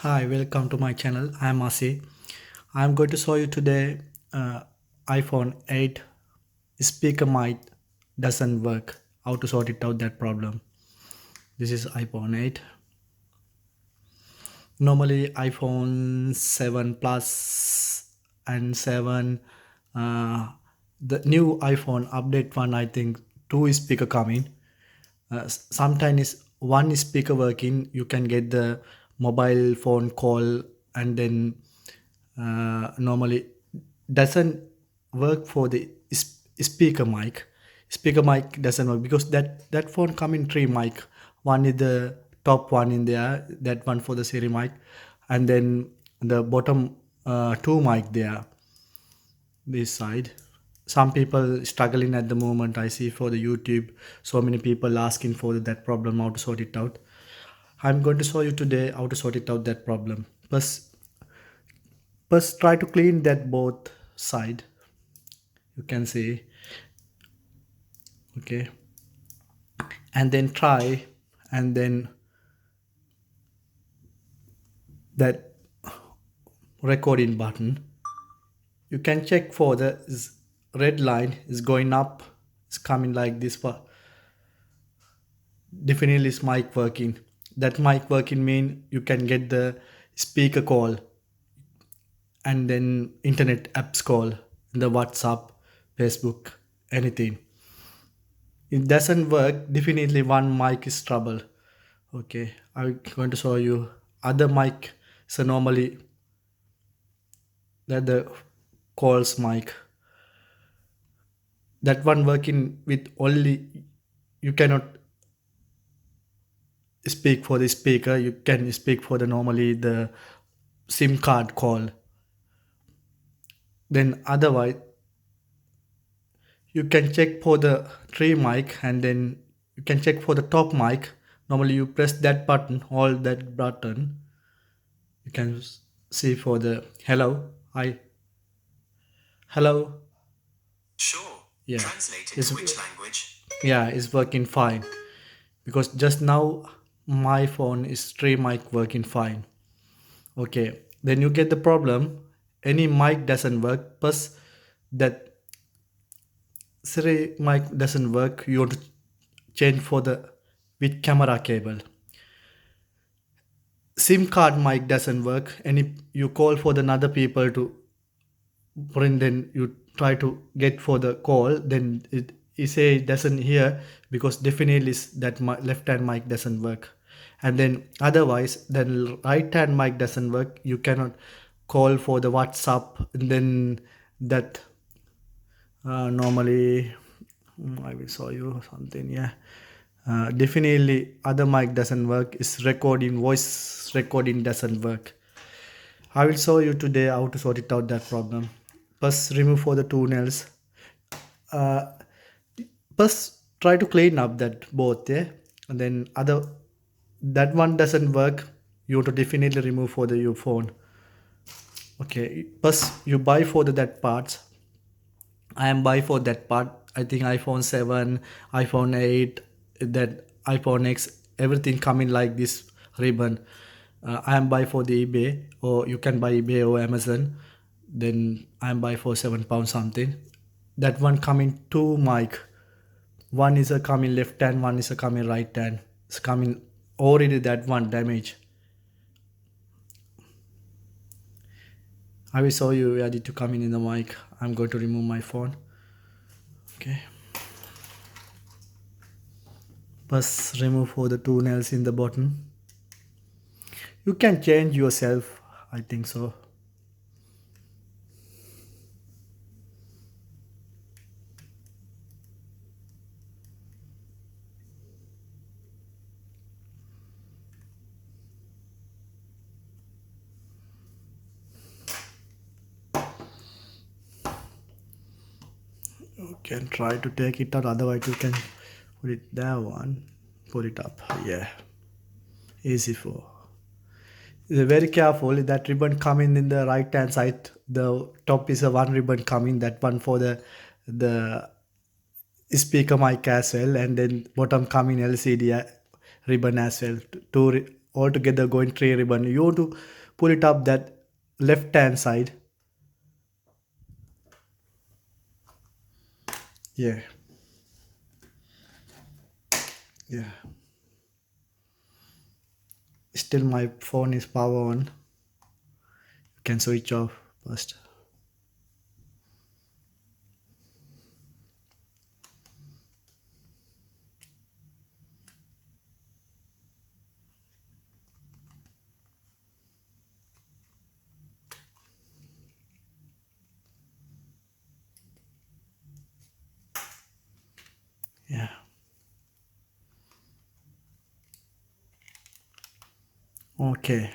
Hi, welcome to my channel. I'm Asi. I'm going to show you today iPhone 8 speaker mic doesn't work. How to sort it out that problem. This is iPhone 8. Normally iPhone 7 Plus and 7 uh, the new iPhone update one I think two speaker coming. Sometimes one speaker working you can get the mobile phone call and then normally doesn't work for the speaker mic doesn't work because that phone come in three mic. One is the top one in there, that one for the Siri mic, and then the bottom two mic there, this side. Some people struggling at the moment. I see for the YouTube so many people asking for that problem, how to sort it out. I'm going to show you today how to sort it out that problem. First try to clean that both side. You can see, okay, and then try, and then that recording button. You can check for the red line is going up. It's coming like this. Definitely is mic working. That mic working mean you can get the speaker call and then internet apps call, the WhatsApp, Facebook, anything. It doesn't work, definitely one mic is trouble. Okay, I'm going to show you other mic. So normally that the calls mic, that one working with only, you cannot speak for the speaker, you can speak for the normally the SIM card call. Then otherwise you can check for the tray mic, and then you can check for the top mic. Normally you press that button, hold that button. You can see for the hello, hi, hello. Sure. Yeah, Translate it's into which language? yeah, it's working fine because just now my phone is tray mic working fine. Okay, then you get the problem. Any mic doesn't work. Plus that Siri mic doesn't work. You want to change for the with camera cable. SIM card mic doesn't work. Any you call for the another people to print, then you try to get for the call, then it say it doesn't hear because definitely that left hand mic doesn't work. And then otherwise then right hand mic doesn't work. You cannot call for the WhatsApp, and then that normally I will show you something. Yeah, definitely other mic doesn't work. Is recording, voice recording doesn't work. I will show you today how to sort it out that problem. First remove for the two nails. uh, First try to clean up that both, yeah, and then other, that one doesn't work, you have to definitely remove for the your phone. Okay, first you buy for that parts. I am buy for that part. I think iPhone 7, iPhone 8, that iPhone X, everything coming like this ribbon. I am buy for the eBay, or you can buy eBay or Amazon. Then I am buy for £7 something. That one coming two mic. One is a coming left hand, one is a coming right hand. It's coming already that one damage. I will show you ready to come in the mic. I'm going to remove my phone. Okay. First remove for the two nails in the bottom. You can change yourself, I think so. You can try to take it out, otherwise you can put it there one, put it up. Yeah, easy for. Very careful, that ribbon coming in the right hand side. The top is a one ribbon coming, that one for the speaker mic as well, and then bottom coming LCD ribbon as well. Two altogether going 3 ribbon. You want to pull it up that left hand side. Yeah, yeah. Still my phone is power on. You can switch off first. Yeah. Okay.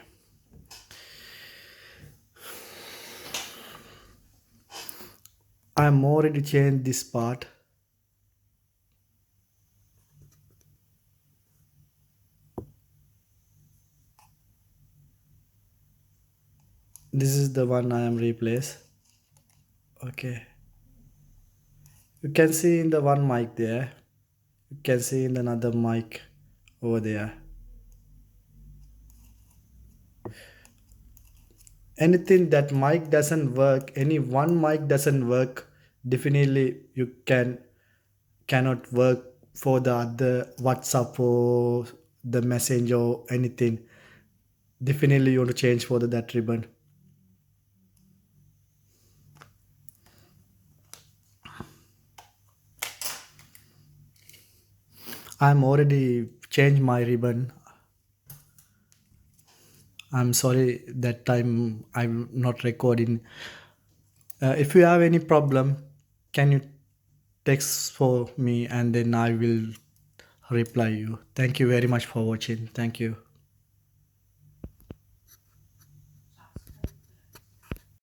I'm already changed this part. This is the one I am replace. Okay. You can see in the one mic there. You can see in another mic over there. Anything that mic doesn't work, any one mic doesn't work, definitely you cannot work for the other WhatsApp or the messenger or anything. Definitely you want to change for that ribbon. I'm already changed my ribbon. I'm sorry that time I'm not recording. If you have any problem, can you text for me and then I will reply you. Thank you very much for watching. Thank you.